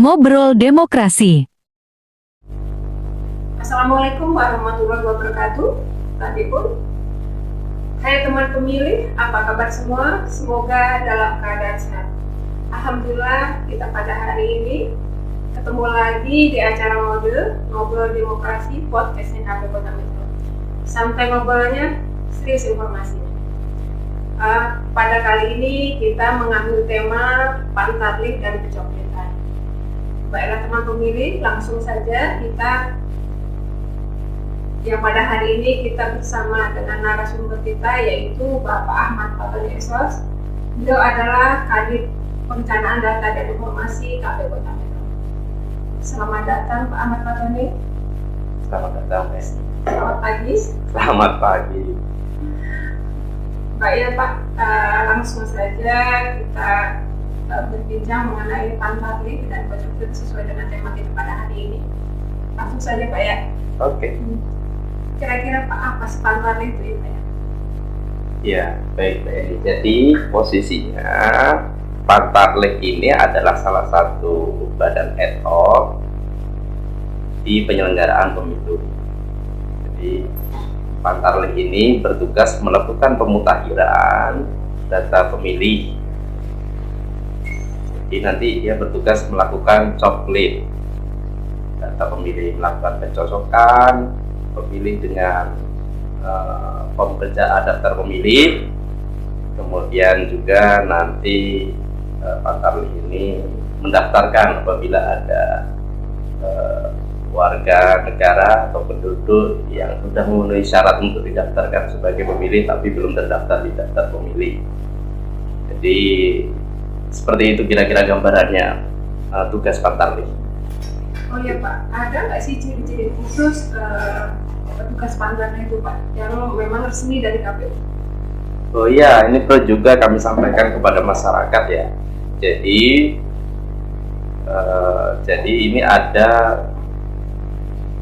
Ngobrol Demokrasi. Assalamualaikum warahmatullahi wabarakatuh. Tadi pun, hai teman pemilih, apa kabar semua? Semoga dalam keadaan sehat. Alhamdulillah, kita pada hari ini ketemu lagi di acara Ngobrol Demokrasi podcastnya KP Kota Metro. Santai ngobrolnya, serius informasinya. Pada kali ini kita mengambil tema pantarlih dan kecokletan. Baiklah teman pemilih, langsung saja kita yang pada hari ini kita bersama dengan narasumber kita yaitu Bapak Ahmad Fatoni SOS. Beliau adalah Kadif Perencanaan Data dan Informasi KP Kota Metro. Selamat datang Pak Ahmad Fatoni. Selamat datang, Pak. Selamat pagi. Selamat pagi. Baik ya Pak, langsung saja kita berbincang mengenai pantarlih dan kecokletan sesuai dengan tema kita pada hari ini. Langsung saja Pak ya. Oke. Kira-kira Pak apa sih pantarlih itu ya Pak ya? Ya, baik. Jadi posisinya pantarlih ini adalah salah satu badan ad hoc di penyelenggaraan pemilu. Jadi pantarlih ini bertugas melakukan pemutahiran data pemilih. Jadi nanti dia bertugas melakukan coklit data pemilih, melakukan pencocokan pemilih dengan pekerjaan daftar pemilih. Kemudian juga nanti pantarlih ini mendaftarkan apabila ada warga negara atau penduduk yang sudah memenuhi syarat untuk didaftarkan sebagai pemilih tapi belum terdaftar di daftar pemilih. Jadi seperti itu kira-kira gambarannya tugas pantarlih. Oh ya Pak, ada nggak sih ciri-ciri khusus petugas pantarlih itu Pak yang memang resmi dari KPU? Oh iya, ini perlu juga kami sampaikan kepada masyarakat ya. Jadi ini ada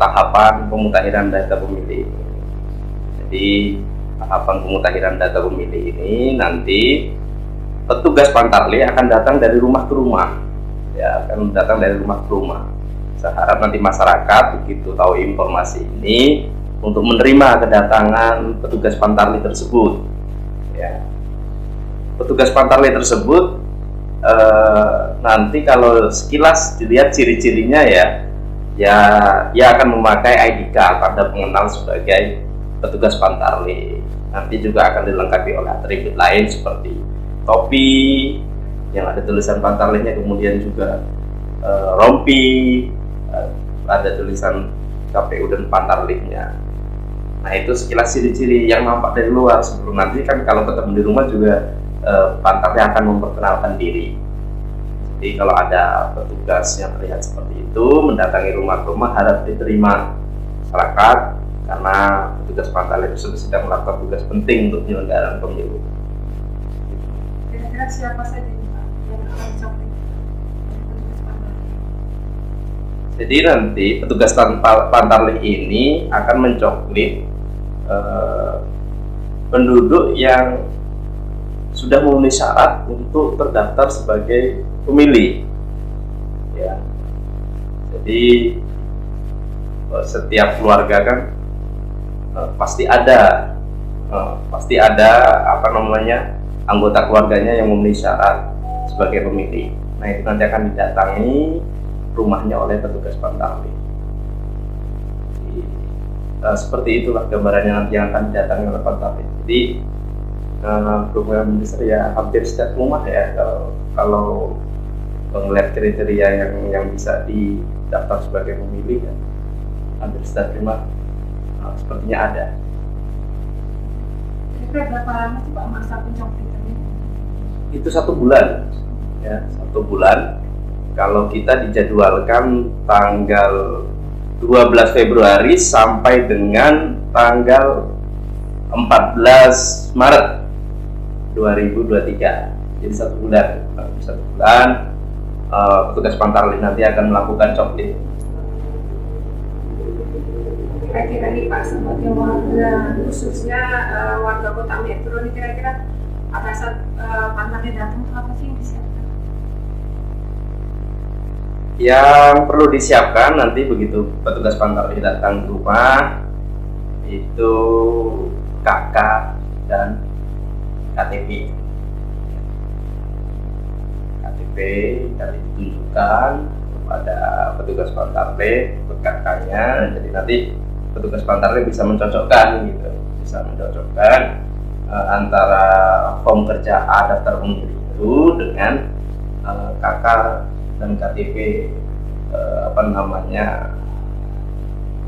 tahapan pemutakhiran data pemilih. Jadi tahapan pemutakhiran data pemilih ini nanti petugas pantarlih akan datang dari rumah ke rumah, ya akan datang dari rumah ke rumah. Saya harap nanti masyarakat begitu tahu informasi ini untuk menerima kedatangan petugas pantarlih tersebut. Ya, petugas pantarlih tersebut nanti kalau sekilas dilihat ciri-cirinya ya akan memakai ID card tanda pengenal sebagai petugas pantarlih. Nanti juga akan dilengkapi oleh atribut lain seperti topi yang ada tulisan pantarlihnya, kemudian juga rompi, ada tulisan KPU dan pantarlihnya. Nah itu sekilas ciri-ciri yang nampak dari luar. Sebelum nanti kan kalau ketemu di rumah juga pantarlih akan memperkenalkan diri. Jadi kalau ada petugas yang terlihat seperti itu mendatangi rumah ke rumah harap diterima masyarakat karena petugas pantarlih tersebut sedang melakukan tugas penting untuk penyelenggaraan pemilu. Kira-kira siapa saja Pak yang akan dicoklit petugas pantarlih? Jadi nanti petugas pantarlih ini akan mencoklit penduduk yang sudah memenuhi syarat untuk terdaftar sebagai pemilih. Ya. Jadi setiap keluarga kan pasti ada anggota keluarganya yang memenuhi syarat sebagai pemilih. Nah itu nanti akan didatangi rumahnya oleh petugas pantarlih. Seperti itulah gambarannya nanti yang akan didatangi oleh pantarlih. Jadi program besar ya hampir setiap rumah ya kalau melihat kriteria yang bisa didaftar sebagai pemilih ya, hampir setiap rumah sepertinya ada. Kira-kira berapa lama sih Pak masa pencoklitannya? Itu 1 bulan ya, 1 bulan. Kalau kita dijadwalkan tanggal 12 Februari sampai dengan tanggal 14 Maret 2023. Jadi 1 bulan. Petugas pantarlih nanti akan melakukan coklit. Kira-kira nih Pak sebagai warga khususnya warga Kota Metro nih kira-kira pada saat pantarlih datang itu apa sih yang disiapkan? Yang perlu disiapkan nanti begitu petugas Pantarlih datang ke rumah itu KK dan KTP. KTP dan ditunjukkan kepada petugas Pantarlih untuk KK-nya. Jadi nanti petugas Pantarlih bisa mencocokkan gitu, bisa mencocokkan antara form kerja A daftar pemilih itu dengan KK dan KTP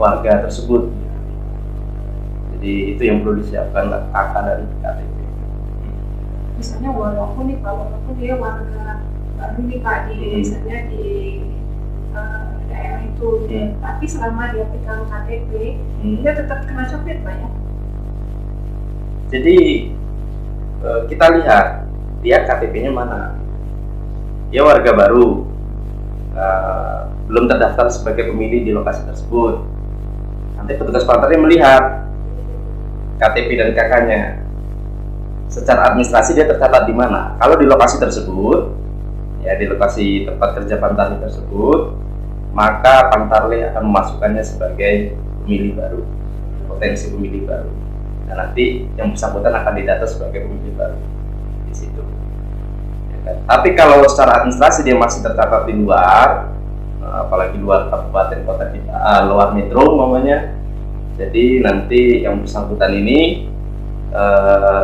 warga tersebut. Jadi itu yang perlu disiapkan KK dan KTP. Misalnya walaupun dia warga baru nih Pak misalnya di daerah itu, tapi selama dia pegang KTP, dia tetap kena coklit Pak ya? Jadi kita lihat dia KTP-nya mana. Dia warga baru, belum terdaftar sebagai pemilih di lokasi tersebut. Nanti petugas Pantarlih melihat KTP dan KK-nya. Secara administrasi dia tercatat di mana. Kalau di lokasi tersebut, ya di lokasi tempat kerja Pantarlih tersebut, maka Pantarlih akan memasukkannya sebagai pemilih baru, potensi pemilih baru. Dan nanti yang bersangkutan akan didata sebagai pemilih baru di situ. Ya kan? Tapi kalau secara administrasi dia masih tercatat di luar, apalagi luar kabupaten kota kita, luar metro namanya. Jadi nanti yang bersangkutan ini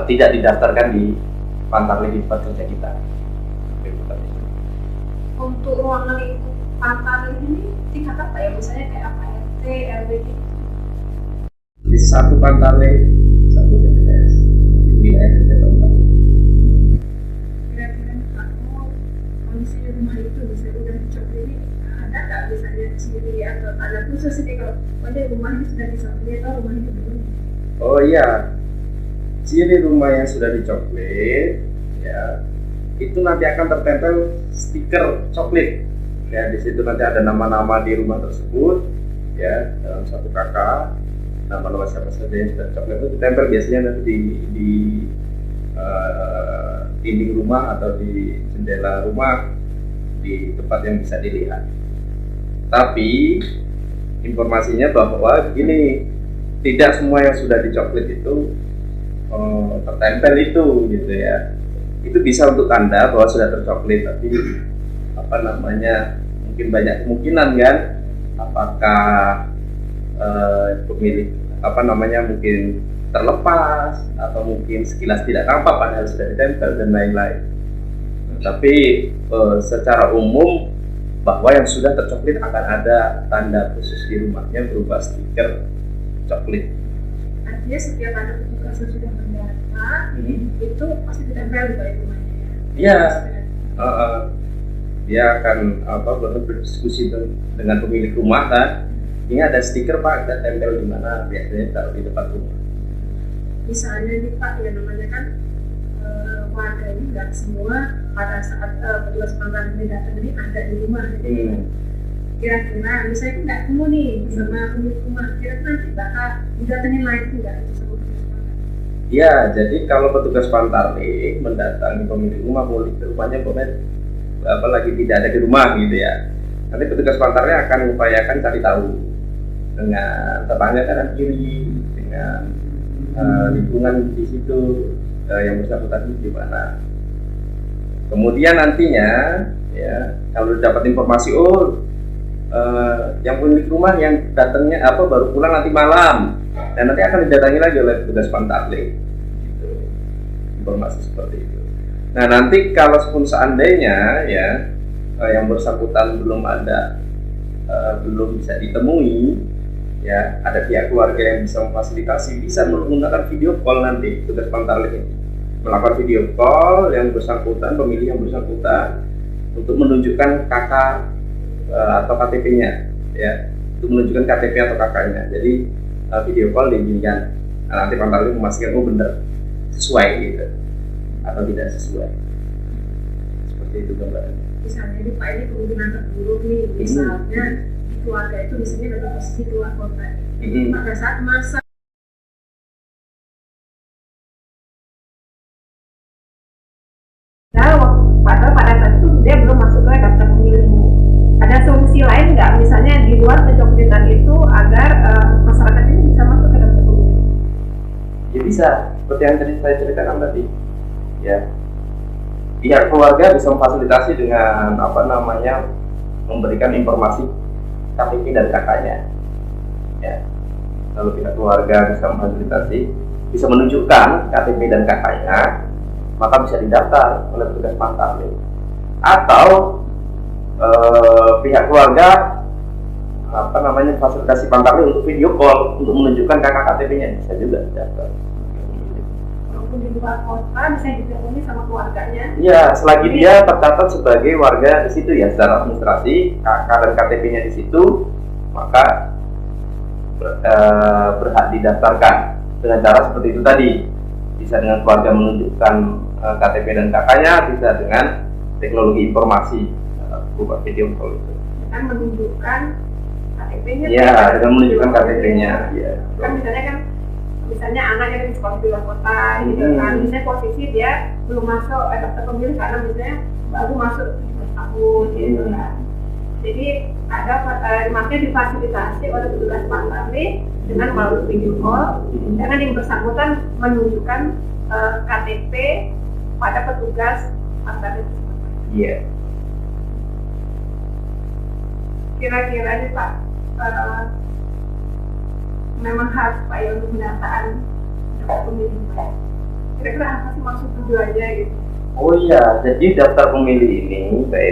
tidak didaftarkan di Pantarlih di tempat kerja kita. Untuk ruangan lingkup Pantarlih ini tingkat apa ya? Misalnya kayak apa, RT, RW gitu? Di satu Pantarlih, satu TPS di wilayah kerja Pantarlih. Kira-kira kalau kondisi rumah itu bisa udah dicoplit ini, ada nggak misalnya ciri atau tanda khusus ini kalau rumah ini sudah dicoplit atau rumah ini belum? Oh iya, ciri rumah yang sudah dicoplit ya itu nanti akan tertempel stiker coklit ya. Di situ nanti ada nama-nama di rumah tersebut ya, dalam satu kakak nama-nama siapa saja yang sudah coklit itu ditempel biasanya nanti di dinding rumah atau di jendela rumah di tempat yang bisa dilihat. Tapi informasinya bahwa gini, tidak semua yang sudah dicoklit itu tertempel itu gitu ya. Itu bisa untuk tanda bahwa sudah tercoklit, tapi mungkin banyak kemungkinan kan, apakah pemilik mungkin terlepas atau mungkin sekilas tidak tampak padahal sudah ditempel dan lain-lain. Tapi secara umum bahwa yang sudah tercoklit akan ada tanda khusus di rumahnya berupa stiker coklit. Artinya setiap ada petugas yang sudah mendata, itu pasti ditempel di balik rumahnya ya? Iya. Dia akan berdiskusi dengan pemilik rumah kan. Ini ada stiker Pak, kita tempel di mana? Biasanya taruh di depan rumah. Misalnya nih Pak, yang namanya kan warga ini nggak semua pada saat petugas Pantarlih datang ini ada di rumah. Kira-kira misalnya itu nggak ketemu nih sama pemilik rumah, kira-kira nanti bakal didatengin lagi nggak itu sama petugas Pantarlih? Ya, jadi kalau petugas Pantarlih mendatangi pemilik rumah, rumahnya lagi tidak ada di rumah gitu ya, nanti petugas Pantarlih akan mengupayakan cari tahu dengan bertanya kanan kiri, dengan lingkungan di situ yang bersangkutan di mana. Kemudian nantinya ya kalau dapat informasi yang pemilik rumah yang datangnya baru pulang nanti malam dan nanti akan didatangi lagi oleh petugas Pantarlih gitu. Informasi seperti itu. Nah nanti kalau seandainya ya yang bersangkutan belum bisa ditemui ya, ada pihak keluarga yang bisa memfasilitasi, bisa menggunakan video call nanti petugas Pantarlih ini melakukan video call yang bersangkutan, pemilih yang bersangkutan untuk menunjukkan KK atau KTP-nya ya, untuk menunjukkan KTP atau KK-nya. Jadi video call diizinkan. Nah, nanti Pantarlih memastikan benar sesuai gitu atau tidak sesuai. Seperti itu gambarannya. Misalnya ini Pak, ini kemungkinan terburuk nih, misalnya di keluarga itu misalnya ada posisi keluar kota. Pada saat masa padahal pada saat itu dia belum masuk ke daftar pemilih. Ada bisa seperti yang tadi saya ceritakan tadi, ya. Pihak keluarga bisa memfasilitasi dengan memberikan informasi KTP dan KK-nya, ya. Lalu pihak keluarga bisa memfasilitasi, bisa menunjukkan KTP dan KK-nya, maka bisa didaftar oleh petugas Pantarlih. Atau pihak keluarga fasilitasi Pantarlih untuk video call untuk menunjukkan KK KTP-nya, bisa juga didaftar. Walaupun di luar kota bisa dihubungi sama keluarganya. Iya, selagi dia tercatat sebagai warga di situ ya, secara administrasi KK dan KTP-nya di situ, maka berhak didaftarkan dengan cara seperti itu tadi. Bisa dengan keluarga menunjukkan KTP dan KK-nya, bisa dengan teknologi informasi berupa video call itu. Dengan menunjukkan KTP-nya. Iya, dengan menunjukkan KTP-nya. Ya. Kan misalnya anaknya di sekolah di luar kota, gitu kan. Misalnya posisi dia belum masuk daftar pemilih karena misalnya baru masuk 17 tahun, gitu kan. Jadi ada makanya difasilitasi oleh petugas Pantarlih dengan melalui video call, dengan yang bersangkutan menunjukkan KTP pada petugas Pantarlih. Iya. Kira-kira nih Pak, memang harus upaya untuk pendataan daftar pemilih Pak. Kira-kira apa sih maksud tujuannya gitu? Oh iya, jadi daftar pemilih ini, Mbak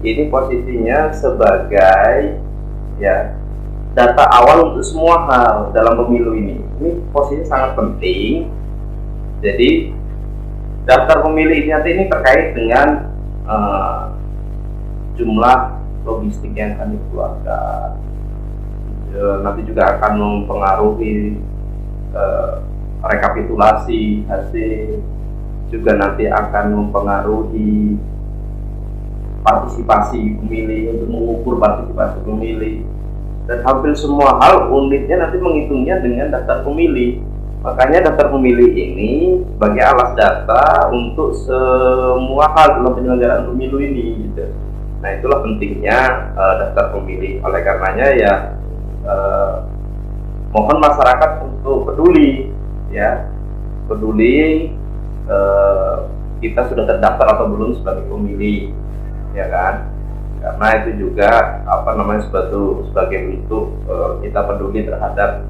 ini posisinya sebagai ya data awal untuk semua hal dalam pemilu ini. Ini posisinya sangat penting. Jadi daftar pemilih ini terkait dengan jumlah logistik yang akan dikeluarkan. Nanti juga akan mempengaruhi rekapitulasi hasil, juga nanti akan mempengaruhi partisipasi pemilih, untuk mengukur partisipasi pemilih, dan hampir semua hal unitnya nanti menghitungnya dengan daftar pemilih. Makanya daftar pemilih ini sebagai alas data untuk semua hal dalam penyelenggaraan pemilu ini, gitu. Nah, itulah pentingnya daftar pemilih. Oleh karenanya ya mohon masyarakat untuk peduli, ya, peduli kita sudah terdaftar atau belum sebagai pemilih, ya kan? Karena itu juga sebagai bentuk kita peduli terhadap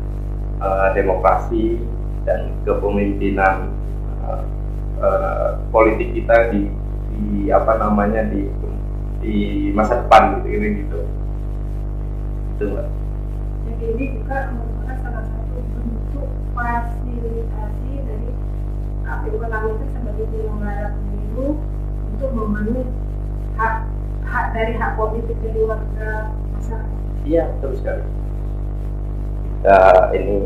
demokrasi dan kepemimpinan politik kita di masa depan gitu. Itu Mbak. Jadi ini juga merupakan salah satu bentuk fasilitasi dari KPU Kota Medan sebagai penyelenggara pemilu untuk memenuhi hak dari hak politik dari warga masyarakat. Iya, betul sekali. Kita ini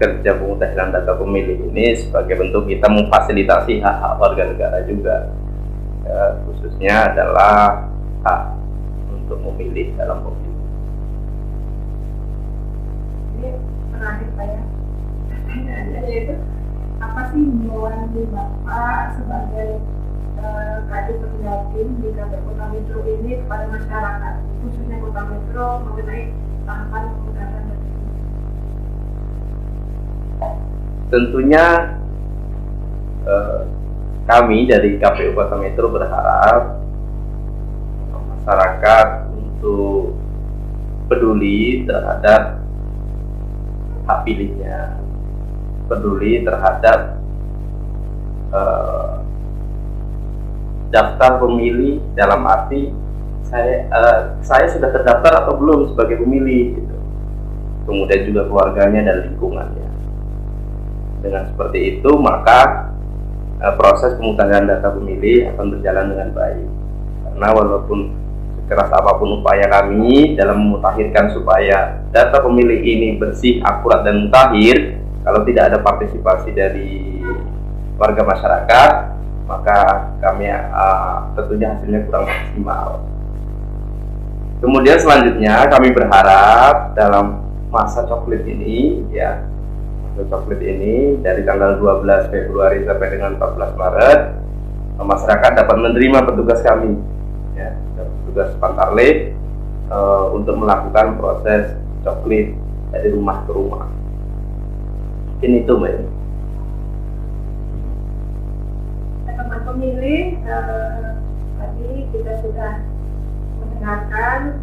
kerja pemutahiran data pemilih ini sebagai bentuk kita memfasilitasi hak-hak warga negara juga, ya, khususnya adalah hak untuk memilih dalam pemilu. Ini terakhir Pak ya, pertanyaannya yaitu apa sih himbauan Bapak sebagai Kadin Perjatim di KPU Kota Metro ini kepada masyarakat, khususnya Kota Metro, mengenai tahapan pemutahiran data? Tentunya kami dari KPU Kota Metro berharap masyarakat untuk peduli terhadap hak pilihnya, peduli terhadap daftar pemilih, dalam arti saya sudah terdaftar atau belum sebagai pemilih, gitu. Kemudian juga keluarganya dan lingkungannya. Dengan seperti itu maka proses pemutahiran data pemilih akan berjalan dengan baik. Karena walaupun sekeras apapun upaya kami dalam memutakhirkan supaya data pemilih ini bersih, akurat dan mutakhir, kalau tidak ada partisipasi dari warga masyarakat, maka kami tentunya hasilnya kurang maksimal. Kemudian selanjutnya kami berharap dalam masa coklit ini, ya, coklit ini dari tanggal 12 Februari sampai dengan 14 Maret, masyarakat dapat menerima petugas kami, ya, petugas Pantarlih untuk melakukan proses coklit dari rumah ke rumah. Mungkin itu Mbak. pemilih, tadi kita sudah mendengarkan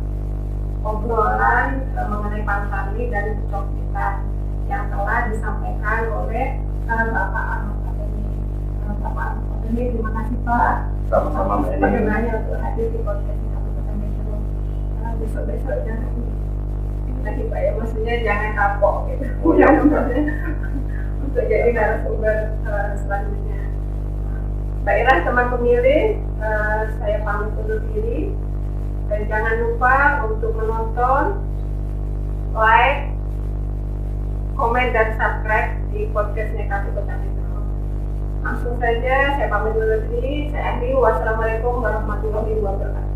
obrolan mengenai Pantarlih dari Ketua kita yang telah disampaikan oleh Bapak Ahmad Fadeni. Bapak Ahmad Fadeni, terima kasih Pak. Sama-sama Mbak Eni. Bagaimana untuk hadir di podcast Kabupaten Metro. Besok-besok jangan lagi Pak ya, maksudnya jangan kapok gitu. Oh, ya, Untuk jadi narasumber selanjutnya. Baiklah teman pemilih, saya pamit undur diri. Dan jangan lupa untuk menonton, like, komen dan subscribe di podcastnya Kabupaten Metro. Langsung saja saya pamit undur diri. Saya akhiri. Wassalamualaikum warahmatullahi wabarakatuh.